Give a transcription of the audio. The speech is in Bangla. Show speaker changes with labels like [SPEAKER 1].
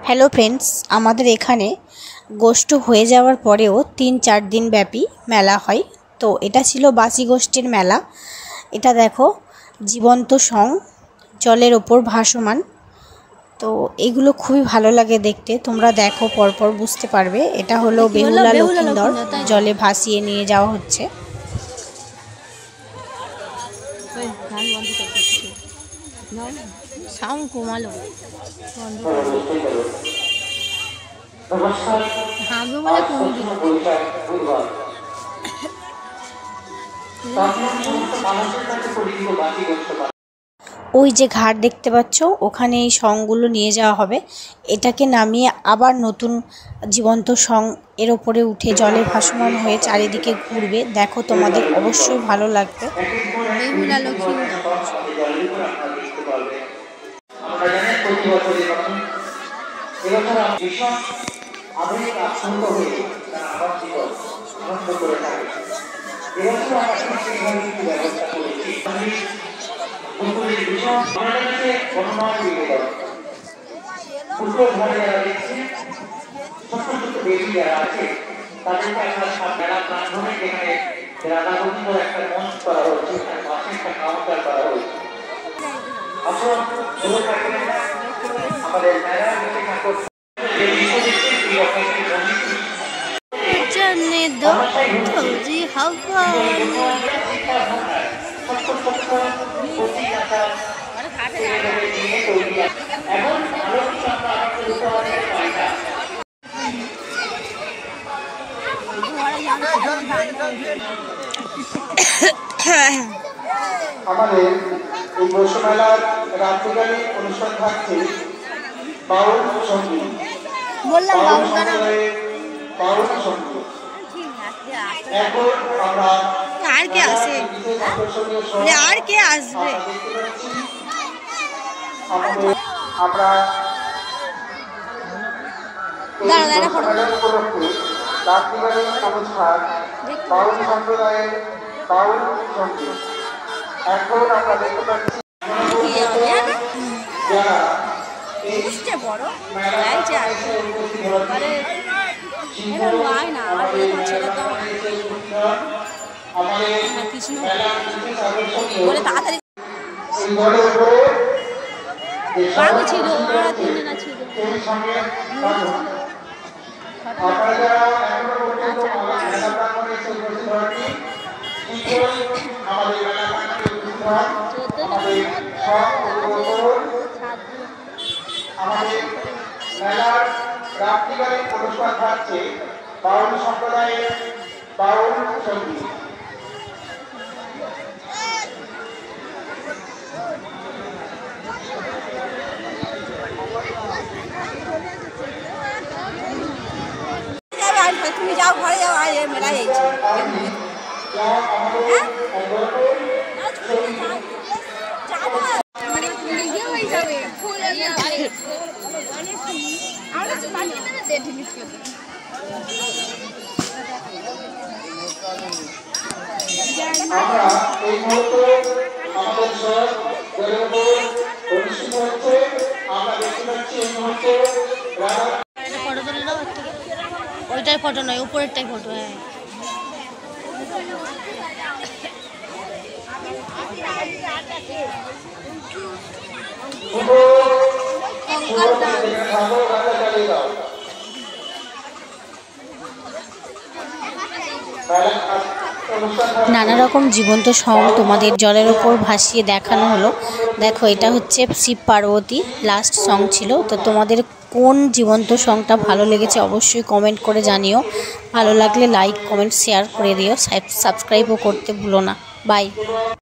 [SPEAKER 1] হ্যালো ফ্রেন্ডস, আমাদের এখানে গোষ্ঠ হয়ে যাওয়ার পরেও ৩-৪ দিন ব্যাপী মেলা হয়। তো এটা ছিল বাসি গোষ্ঠীর মেলা। এটা দেখো জীবন্ত সং জলের ওপর ভাসমান। তো এগুলো খুবই ভালো লাগে দেখতে, তোমরা দেখো পরপর বুঝতে পারবে। এটা হলো বেহুলা লক্ষিন্দর, জলে ভাসিয়ে নিয়ে যাওয়া হচ্ছে। ওই যে ঘাট দেখতে পাচ্ছ, ওখানে এই সংগুলো নিয়ে যাওয়া হবে। এটাকে নামিয়ে আবার নতুন জীবন্ত সং এর ওপরে উঠে জলে ভাসমান হয়ে চারিদিকে ঘুরবে। দেখো, তোমাদের অবশ্যই ভালো লাগবে।
[SPEAKER 2] আমাদের এই বৈশমেলার রাত্রিকালীন অনুষ্ঠান থাকছে বাউল সঙ্গীত। বাউল সঙ্গীত এখন আমরা
[SPEAKER 1] আর কে আসে আর কে আসবে
[SPEAKER 2] আমরা উপলক্ষে রাত্রিকালীন অনুষ্ঠান বাউল সম্প্রদায়ের বাউল সঙ্গীত এখন আমরা দেখতে পাচ্ছি আমাদের মেলার রাত্রিকালীন অনুষ্ঠান থাকছে বাউল সম্প্রদায়ের বাউল সঙ্গীত।
[SPEAKER 1] তুমি যাও, ঘরে যাও, আর মেলায়
[SPEAKER 2] আমরা এই মুহূর্তে আমাদের সব অনুষ্ঠিত হচ্ছে। আমরা দেখতে পাচ্ছি এই মুহূর্তে
[SPEAKER 1] ওইটার ফটো নয়, উপরেরটাই ফটো। হ্যাঁ, নানা রকম জীবন্ত সং তোমাদের জলের ওপর ভাসিয়ে দেখানো হলো। দেখো, এটা হচ্ছে শিব পার্বতী লাস্ট সং ছিল। তো তোমাদের কোন জীবন্ত সংটা ভালো লেগেছে অবশ্যই কমেন্ট করে জানিও। ভালো লাগলে লাইক, কমেন্ট, শেয়ার করে দিও। সাবস্ক্রাইবও করতে ভুলো না। বাই।